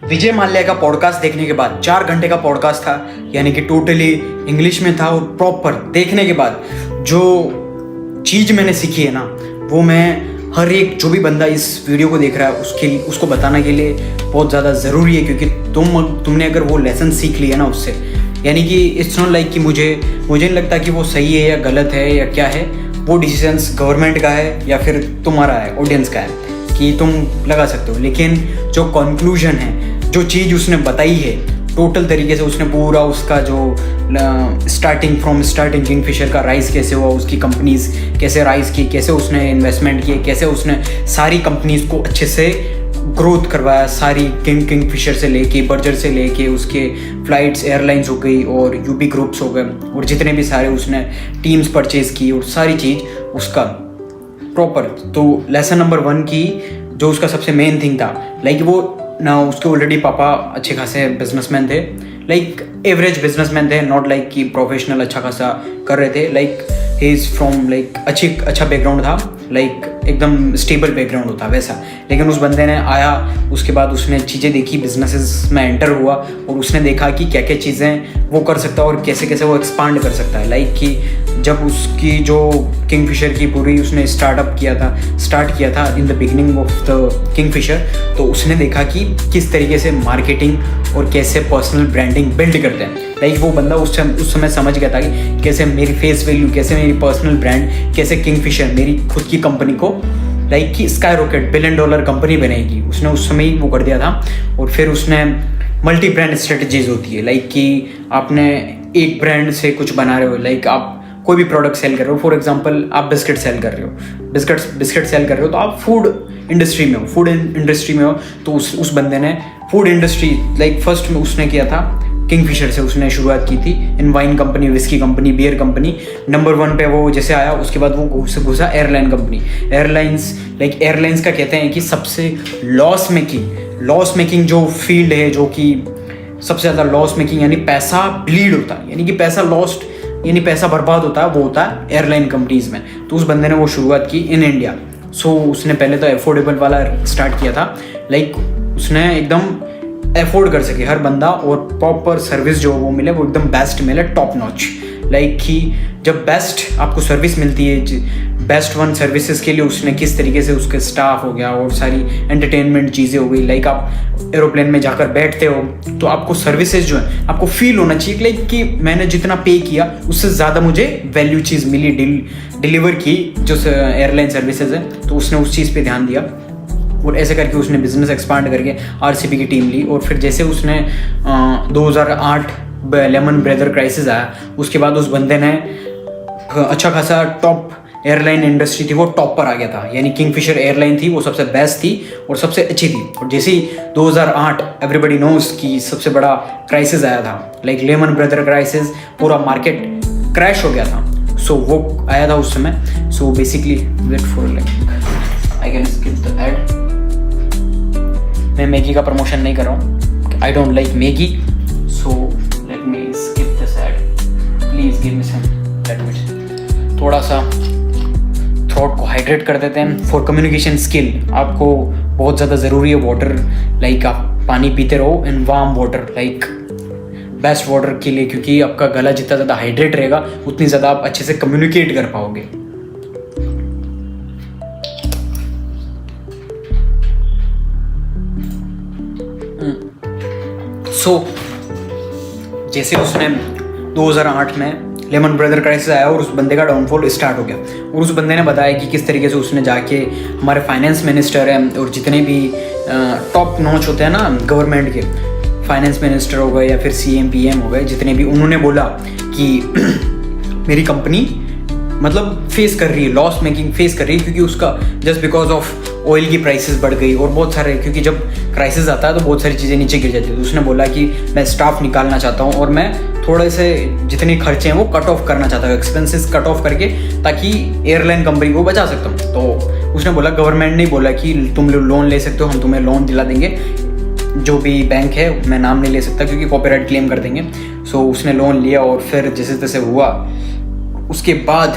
विजय माल्या का पॉडकास्ट देखने के बाद 4 घंटे का पॉडकास्ट था, यानी कि टोटली इंग्लिश में था और प्रॉपर देखने के बाद जो चीज़ मैंने सीखी है ना, वो मैं हर एक जो भी बंदा इस वीडियो को देख रहा है उसको बताने के लिए बहुत ज़्यादा ज़रूरी है। क्योंकि तुमने अगर वो लेसन सीख लिया ना उससे, यानी कि इट्स नॉट लाइक कि मुझे नहीं लगता कि वो सही है या गलत है या क्या है। वो डिसीजंस गवर्नमेंट का है या फिर तुम्हारा है, ऑडियंस का है, कि तुम लगा सकते हो। लेकिन जो कंक्लूजन है, जो चीज़ उसने बताई है टोटल तरीके से, उसने पूरा उसका जो स्टार्टिंग किंगफिशर का राइज कैसे हुआ, उसकी कंपनीज कैसे राइज की, कैसे उसने इन्वेस्टमेंट किए, कैसे उसने सारी कंपनीज को अच्छे से ग्रोथ करवाया, सारी किंगफिशर से लेके बर्जर से लेके उसके फ्लाइट्स एयरलाइंस हो गई और यूबी ग्रुप्स हो गए और जितने भी सारे उसने टीम्स परचेज की और सारी चीज़ उसका प्रॉपर। तो लेसन नंबर 1 की जो उसका सबसे मेन थिंग था, लाइक वो ना उसके ऑलरेडी पापा अच्छे खासे बिजनेसमैन थे, लाइक एवरेज बिजनेसमैन थे, नॉट लाइक कि प्रोफेशनल अच्छा खासा कर रहे थे। Like he is from like अच्छा बैकग्राउंड था, लाइक एकदम स्टेबल बैकग्राउंड होता वैसा। लेकिन उस बंदे ने आया, उसके बाद उसने चीज़ें देखी, बिजनेसेस में एंटर हुआ और उसने देखा कि क्या क्या चीज़ें वो कर सकता है और कैसे कैसे वो एक्सपांड कर सकता है। लाइक कि जब उसकी जो किंगफिशर की पूरी उसने स्टार्ट किया था in the beginning of the Kingfisher, तो उसने देखा कि किस तरीके से मार्केटिंग और कैसे पर्सनल ब्रांडिंग बिल्ड करते हैं। लाइक वो बंदा उस समय समझ गया था कि कैसे मेरी फेस वैल्यू, कैसे मेरी पर्सनल ब्रांड, कैसे किंगफिशर मेरी खुद की कंपनी को लाइक कि स्काई रॉकेट $1 बिलियन कंपनी बनाएगी। उसने उस समय ही वो कर दिया था। और फिर उसने मल्टी ब्रांड स्ट्रेटजीज होती है, लाइक कि आपने एक ब्रांड से कुछ बना रहे हो, लाइक आप कोई भी प्रोडक्ट सेल कर रहे हो। फॉर एग्जांपल आप बिस्किट सेल कर रहे हो, बिस्किट सेल कर रहे हो, तो आप फूड इंडस्ट्री में हो। तो उस बंदे ने फूड इंडस्ट्री लाइक फर्स्ट में उसने किया था किंगफिशर से उसने शुरुआत की थी, in wine company, whisky company, beer company. Number 1 पे वो जैसे आया, उसके बाद वो घुसा एयरलाइन कंपनी। एयरलाइंस का कहते हैं कि सबसे लॉस मेकिंग जो फील्ड है, जो कि सबसे ज़्यादा लॉस मेकिंग यानी पैसा ब्लीड होता है, यानी कि पैसा लॉस्ट यानी पैसा बर्बाद होता है, वो होता है एयरलाइन कंपनीज में। तो उस बंदे ने वो शुरुआत की इन इंडिया। सो उसने पहले तो अफोर्डेबल वाला स्टार्ट किया था, लाइक उसने एकदम अफोर्ड कर सके हर बंदा और प्रॉपर सर्विस जो वो मिले वो एकदम बेस्ट मिले, टॉप नॉच। लाइक कि जब बेस्ट आपको सर्विस मिलती है, बेस्ट वन सर्विसेज के लिए उसने किस तरीके से उसके स्टाफ हो गया और सारी एंटरटेनमेंट चीज़ें हो गई। लाइक आप एरोप्लेन में जाकर बैठते हो तो आपको सर्विसेज जो है आपको फील होना चाहिए लाइक कि मैंने जितना पे किया उससे ज़्यादा मुझे वैल्यू चीज़ मिली, डिलीवर की जो एयरलाइन सर्विसेज है। तो उसने उस चीज़ पर ध्यान दिया और ऐसे करके उसने बिजनेस एक्सपांड करके आरसीबी की टीम ली। और फिर जैसे उसने 2008 लेमन ब्रदर क्राइसिस आया, उसके बाद उस बंदे ने अच्छा खासा टॉप एयरलाइन इंडस्ट्री थी वो टॉप पर आ गया था, यानी किंगफिशर एयरलाइन थी वो सबसे बेस्ट थी और सबसे अच्छी थी। और जैसे ही 2008 एवरीबडी नोस की सबसे बड़ा क्राइसिस आया था, लाइक लेमन ब्रदर क्राइसिस, पूरा मार्केट क्रैश हो गया था। सो वो आया था उस समय। So basically wait for like I can skip the ad. मैं मैगी का प्रमोशन नहीं कर रहा हूँ, I don't like Maggi, so let me skip this ad, please give me some minute. थोड़ा सा थ्रोट को हाइड्रेट कर देते हैं। फॉर कम्युनिकेशन स्किल आपको बहुत ज़्यादा ज़रूरी है वाटर, लाइक आप पानी पीते रहो in warm water, like best water के लिए, क्योंकि आपका गला जितना ज़्यादा हाइड्रेट रहेगा उतनी ज़्यादा आप अच्छे से कम्युनिकेट कर पाओगे। सो जैसे उसने 2008 में लेमन ब्रदर क्राइसिस आया और उस बंदे का डाउनफॉल स्टार्ट हो गया और उस बंदे ने बताया कि किस तरीके से उसने जाके हमारे फाइनेंस मिनिस्टर हैं और जितने भी टॉप नॉच होते हैं ना गवर्नमेंट के, फाइनेंस मिनिस्टर हो गए या फिर CM PM हो गए, जितने भी, उन्होंने बोला कि मेरी कंपनी मतलब फेस कर रही है, लॉस मेकिंग फेस कर रही है, क्योंकि उसका जस्ट बिकॉज ऑफ ऑयल की प्राइसेस बढ़ गई और बहुत सारे, क्योंकि जब क्राइसिस आता है तो बहुत सारी चीज़ें नीचे गिर जाती है। तो उसने बोला कि मैं स्टाफ निकालना चाहता हूँ और मैं थोड़े से जितने खर्चे हैं वो कट ऑफ करना चाहता हूँ, एक्सपेंसेस कट ऑफ करके, ताकि एयरलाइन कंपनी को बचा सकता हूँ। तो उसने बोला, गवर्नमेंट ने बोला कि तुम लोन ले सकते हो, हम तुम्हें लोन दिला देंगे, जो भी बैंक है, मैं नाम नहीं ले सकता क्योंकि कॉपीराइट क्लेम कर देंगे। सो उसने लोन लिया और फिर जैसे तैसे हुआ। उसके बाद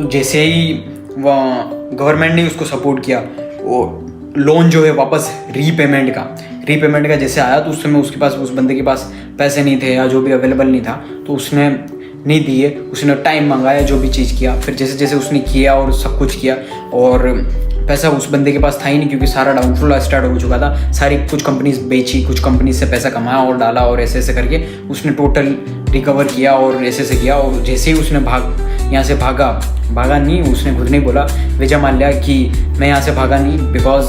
जैसे ही गवर्नमेंट ने उसको सपोर्ट किया, वो लोन जो है वापस रीपेमेंट का, रीपेमेंट का जैसे आया तो उस समय उसके पास, उस बंदे के पास पैसे नहीं थे या जो भी अवेलेबल नहीं था, तो उसने नहीं दिए, उसने टाइम मंगाया, जो भी चीज़ किया। फिर जैसे जैसे उसने किया और सब कुछ किया, और पैसा उस बंदे के पास था ही नहीं, क्योंकि सारा डाउनफॉल स्टार्ट हो चुका था। सारी कुछ कंपनीज बेची, कुछ कंपनीज से पैसा कमाया और डाला, और ऐसे ऐसे करके उसने टोटल रिकवर किया और ऐसे ऐसे किया। और जैसे ही उसने यहाँ से भागा नहीं, उसने खुद नहीं बोला विजय माल्या कि मैं यहाँ से भागा नहीं, बिकॉज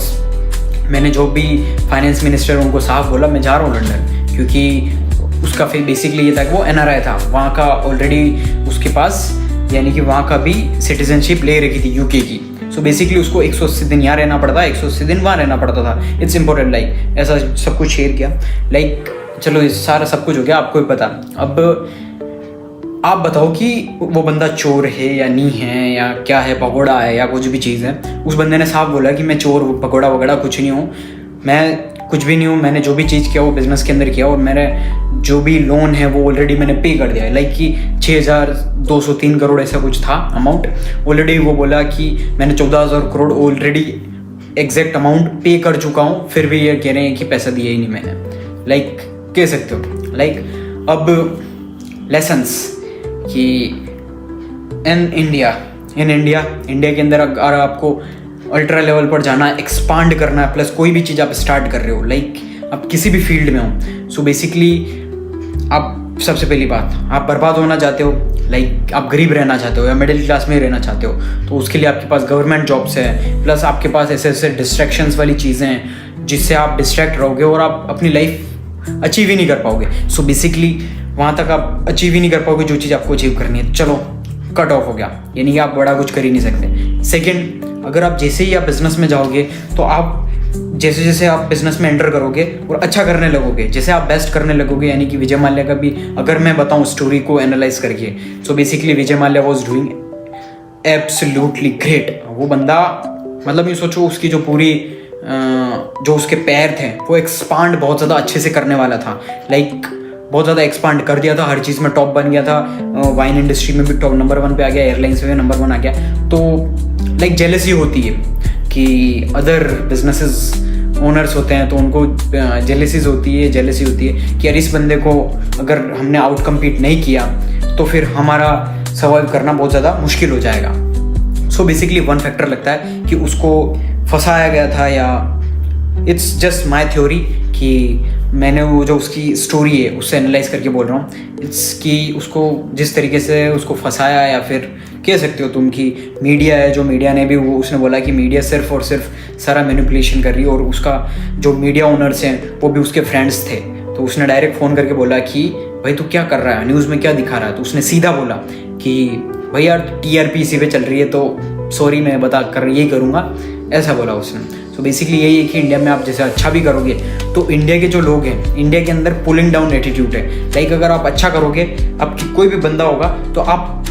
मैंने जो भी फाइनेंस मिनिस्टर उनको साफ बोला मैं जा रहा हूँ लंदन, क्योंकि उसका फिर बेसिकली ये था कि वो NRI था, वहाँ का ऑलरेडी उसके पास, यानी कि वहाँ का भी सिटीजनशिप ले रखी थी UK की। सो बेसिकली उसको 180 दिन यहाँ रहना पड़ता, 180 दिन वहाँ रहना पड़ता था। इट्स इम्पोर्टेंट, लाइक ऐसा सब कुछ शेयर किया। लाइक चलो ये सारा सब कुछ हो गया, आपको भी पता। अब आप बताओ कि वो बंदा चोर है या नहीं है, या क्या है, भगोड़ा है या कुछ भी चीज़ है। उस बंदे ने साफ बोला कि मैं चोर भगोड़ा वगैरह कुछ नहीं हूँ, मैं कुछ भी नहीं हूँ, मैंने जो भी चीज़ किया वो बिज़नेस के अंदर किया, और मेरे जो भी लोन है वो ऑलरेडी मैंने पे कर दिया है। लाइक कि 6,203 करोड़ ऐसा कुछ था अमाउंट ऑलरेडी। वो बोला कि मैंने 14,000 करोड़ ऑलरेडी एग्जैक्ट अमाउंट पे कर चुका हूँ, फिर भी ये कह रहे हैं कि पैसा दिया ही नहीं मैंने। लाइक कह सकते हो। लाइक अब लेसन्स कि इन इंडिया के अंदर अगर आपको अल्ट्रा लेवल पर जाना, एक्सपांड करना है, प्लस कोई भी चीज़ आप स्टार्ट कर रहे हो, लाइक आप किसी भी फील्ड में हो, सो बेसिकली आप सबसे पहली बात, आप बर्बाद होना चाहते हो, लाइक आप गरीब रहना चाहते हो या मिडिल क्लास में रहना चाहते हो, तो उसके लिए आपके पास गवर्नमेंट जॉब्स है, प्लस आपके पास ऐसे ऐसे डिस्ट्रैक्शंस वाली चीज़ें हैं जिससे आप डिस्ट्रैक्ट रहोगे और आप अपनी लाइफ अचीव ही नहीं कर पाओगे। सो बेसिकली वहाँ तक आप अचीव ही नहीं कर पाओगे जो चीज़ आपको अचीव करनी है। चलो कट ऑफ हो गया, यानी कि आप बड़ा कुछ कर ही नहीं सकते। सेकेंड, अगर आप जैसे ही आप बिजनेस में जाओगे तो आप जैसे जैसे आप बिजनेस में एंटर करोगे और अच्छा करने लगोगे, जैसे आप बेस्ट करने लगोगे, यानी कि विजय माल्या का भी अगर मैं बताऊं स्टोरी को एनालाइज करके, so basically Vijay Mallya was doing absolutely great. वो बंदा, मतलब ये सोचो उसकी जो पूरी जो उसके पैर थे वो एक्सपांड बहुत ज़्यादा अच्छे से करने वाला था। लाइक बहुत ज़्यादा एक्सपांड कर दिया था, हर चीज़ में टॉप बन गया था, वाइन इंडस्ट्री में भी टॉप नंबर 1 पे आ गया, एयरलाइंस में भी नंबर 1 आ गया। तो लाइक जेलसी होती है कि अदर बिजनेसेस ओनर्स होते हैं तो उनको जेलसी होती है कि यार इस बंदे को अगर हमने आउट कम्पीट नहीं किया तो फिर हमारा सर्वाइव करना बहुत ज़्यादा मुश्किल हो जाएगा। सो बेसिकली वन फैक्टर लगता है कि उसको फंसाया गया था, या इट्स जस्ट माई थ्योरी कि मैंने वो जो उसकी स्टोरी है उससे एनालाइज करके बोल रहा हूँ। इट्स कि उसको जिस तरीके से उसको फंसाया, या फिर कह सकते हो तुम कि मीडिया है, जो मीडिया ने भी वो उसने बोला कि मीडिया सिर्फ और सिर्फ सारा मैनिपुलेशन कर रही है, और उसका जो मीडिया ओनर्स हैं वो भी उसके फ्रेंड्स थे। तो उसने डायरेक्ट फ़ोन करके बोला कि भाई तू क्या कर रहा है, न्यूज़ में क्या दिखा रहा है। तो उसने सीधा बोला कि भाई यार TRP इसी पे चल रही है, तो सॉरी मैं बता कर यही करूँगा, ऐसा बोला उसने। तो बेसिकली यही है कि इंडिया में आप जैसे अच्छा भी करोगे तो इंडिया के जो लोग हैं, इंडिया के अंदर पुलिंग डाउन एटीट्यूड है। लाइक अगर आप अच्छा करोगे, आपकी कोई भी बंदा होगा तो आप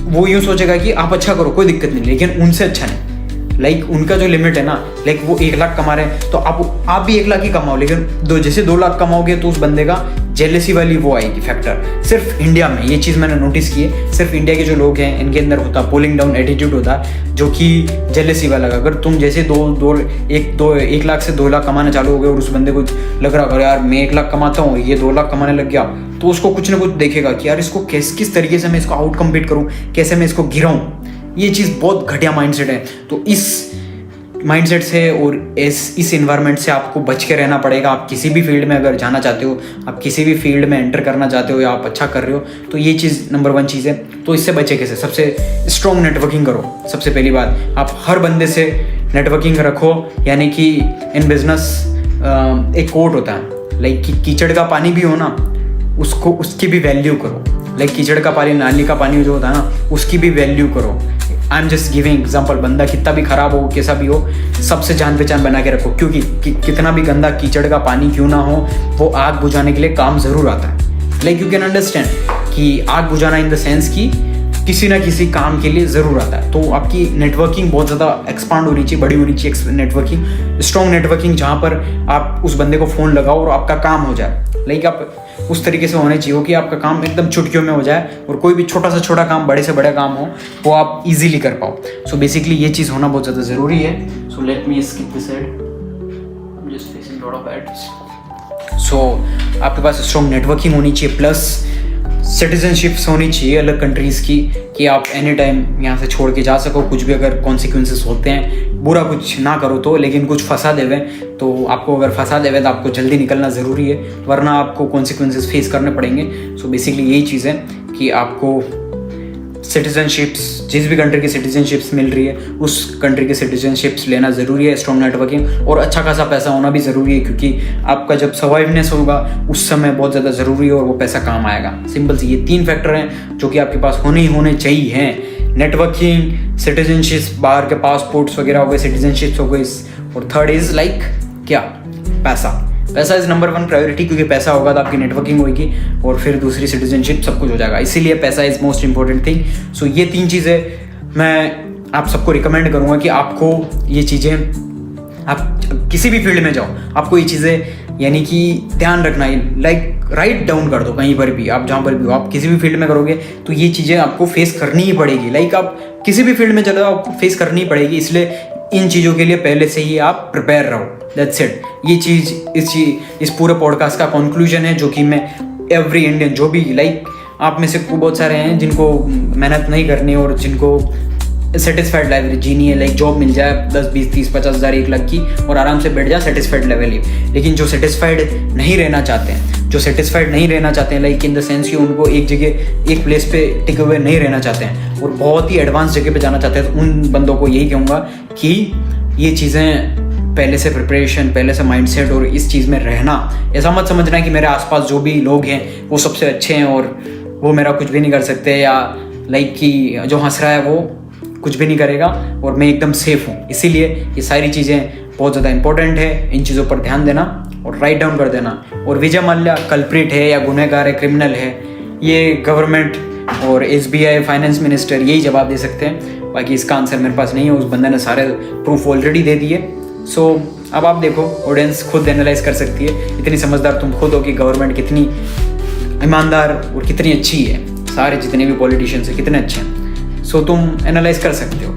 वो यूँ सोचेगा कि आप अच्छा करो, कोई दिक्कत नहीं, लेकिन उनसे अच्छा नहीं। लाइक उनका जो लिमिट है ना, लाइक वो 1 लाख कमा रहे हैं तो आप भी 1 लाख ही कमाओ, लेकिन जैसे 2 लाख कमाओगे तो उस बंदे का जेलसी वाली वो आएगी फैक्टर। सिर्फ इंडिया में ये चीज़ मैंने नोटिस की है, सिर्फ इंडिया के जो लोग हैं इनके अंदर होता पुलिंग डाउन एटीट्यूड होता, जो कि जेलसी वाला। अगर तुम जैसे 1 लाख से 2 लाख कमाना चालू हो गए और उस बंदे को लग रहा है यार मैं 1 लाख कमाता हूँ, ये 2 लाख कमाने लग गया, तो उसको कुछ ना कुछ देखेगा कि यार इसको किस तरीके से मैं इसको आउट कम्पीट करूँ, कैसे मैं इसको गिराऊँ। ये चीज़ बहुत घटिया माइंडसेट है। तो इस माइंडसेट से और इस इन्वायरमेंट से आपको बच के रहना पड़ेगा। आप किसी भी फील्ड में अगर जाना चाहते हो, आप किसी भी फील्ड में एंटर करना चाहते हो, या आप अच्छा कर रहे हो, तो ये चीज़ नंबर 1 चीज़ है। तो इससे बचे कैसे? सबसे स्ट्रॉन्ग नेटवर्किंग करो। सबसे पहली बात, आप हर बंदे से नेटवर्किंग रखो, यानी कि इन बिजनेस एक कोट होता है, लाइक कि कीचड़ का पानी भी हो ना, उसकी भी वैल्यू करो। लाइक कीचड़ का पानी, नाली का पानी जो होता है ना, उसकी भी वैल्यू करो। आई एम जस्ट गिविंग एग्जाम्पल। बंदा कितना भी खराब हो, कैसा भी हो, सबसे जान पहचान बना के रखो, क्योंकि कितना भी गंदा कीचड़ का पानी क्यों ना हो, वो आग बुझाने के लिए काम ज़रूर आता है। लाइक यू कैन अंडरस्टैंड कि आग बुझाना इन द सेंस कि किसी ना किसी काम के लिए ज़रूर आता है। तो आपकी नेटवर्किंग बहुत ज़्यादा एक्सपांड होनी चाहिए, बड़ी होनी चाहिए नेटवर्किंग, स्ट्रॉन्ग नेटवर्किंग, जहाँ पर आप उस बंदे को फ़ोन लगाओ और आपका काम हो जाए। लाइक आप उस तरीके से होने चाहिए कि आपका काम एकदम चुटकियों में हो जाए, और कोई भी छोटा से छोटा काम, बड़े से बड़ा काम हो, वो आप इजीली कर पाओ। सो बेसिकली ये चीज़ होना बहुत ज़्यादा ज़रूरी है। So let me skip this ad, I am just facing lot of ads. So आपके पास स्ट्रॉन्ग नेटवर्किंग होनी चाहिए, प्लस सिटीजनशिप्स होनी चाहिए अलग कंट्रीज़ की, कि आप एनी टाइम यहाँ से छोड़ के जा सको। कुछ भी अगर कॉन्सिक्वेंसेस होते हैं, बुरा कुछ ना करो तो, लेकिन कुछ फंसा देवे तो आपको, अगर फंसा देवे तो आपको जल्दी निकलना ज़रूरी है, वरना आपको कॉन्सिक्वेंसेस फेस करने पड़ेंगे। सो बेसिकली यही चीज़ है कि आपको सिटीजनशिप्स, जिस भी कंट्री की सिटीजनशिप्स मिल रही है उस कंट्री की सिटीजनशिप्स लेना ज़रूरी है। स्ट्रॉन्ग नेटवर्किंग और अच्छा खासा पैसा होना भी ज़रूरी है, क्योंकि आपका जब सर्वाइवनेस होगा उस समय बहुत ज़्यादा ज़रूरी है और वो पैसा काम आएगा। सिंपल सी ये 3 फैक्टर हैं जो कि आपके पास होने ही होने चाहिए हैं। नेटवर्किंग, सिटीजनशिप्स, बाहर के पासपोर्ट्स वगैरह हो गए, सिटीजनशिप्स हो गई, और थर्ड इज़ लाइक क्या, पैसा। पैसा इज़ नंबर 1 प्रायोरिटी, क्योंकि पैसा होगा तो आपकी नेटवर्किंग होगी और फिर दूसरी सिटीजनशिप सब कुछ हो जाएगा। इसीलिए पैसा इज़ मोस्ट इंपॉर्टेंट थिंग। सो ये 3 चीज़ें मैं आप सबको रिकमेंड करूँगा कि आपको ये चीज़ें, आप किसी भी फील्ड में जाओ आपको ये चीज़ें यानी कि ध्यान रखना है, लाइक राइट डाउन कर दो कहीं पर भी, आप जहाँ पर भी हो, आप किसी भी फील्ड में करोगे तो ये चीज़ें आपको फेस करनी ही पड़ेगी। लाइक आप किसी भी फील्ड में चलो आपको फेस करनी ही पड़ेगी, इसलिए इन चीज़ों के लिए पहले से ही आप प्रिपेयर रहो। That's it. ये चीज़ इस पूरे पॉडकास्ट का कंक्लूजन है, जो कि मैं एवरी इंडियन, जो भी लाइक आप में से बहुत सारे हैं जिनको मेहनत नहीं करनी और जिनको सेटिस्फाइड लाइफ जीनी है, लाइक जॉब मिल जाए 10, 20, 30, 50 हज़ार 1 लाख की और आराम से बैठ जाए सेटिस्फाइड लेवल ही। लेकिन जो सेटिस्फाइड नहीं रहना चाहते हैं, लाइक इन द सेंस कि उनको एक जगह, एक प्लेस पे टिके हुए नहीं रहना चाहते हैं और बहुत ही एडवांस जगह पे जाना चाहते हैं, तो उन बंदों को यही कहूँगा कि ये चीज़ें पहले से प्रिपरेशन, पहले से माइंडसेट और इस चीज़ में रहना। ऐसा मत समझना कि मेरे आसपास जो भी लोग हैं वो सबसे अच्छे हैं और वो मेरा कुछ भी नहीं कर सकते, या लाइक कि जो हंस रहा है वो कुछ भी नहीं करेगा और मैं एकदम सेफ हूँ। इसीलिए ये सारी चीज़ें बहुत ज़्यादा इंपॉर्टेंट है, इन चीज़ों पर ध्यान देना और राइट डाउन कर देना। और विजय माल्या कल्प्रिट है या गुनहगार है, क्रिमिनल है, ये गवर्नमेंट और SBI फाइनेंस मिनिस्टर यही जवाब दे सकते हैं। बाकी इसका आंसर मेरे पास नहीं है, उस बंदे ने सारे प्रूफ ऑलरेडी दे दिए। सो अब आप देखो, ऑडियंस खुद एनालाइज कर सकती है, इतनी समझदार तुम खुद हो कि गवर्नमेंट कितनी ईमानदार और कितनी अच्छी है, सारे जितने भी पॉलिटिशियंस हैं कितने अच्छे हैं। सो तुम एनालाइज कर सकते हो।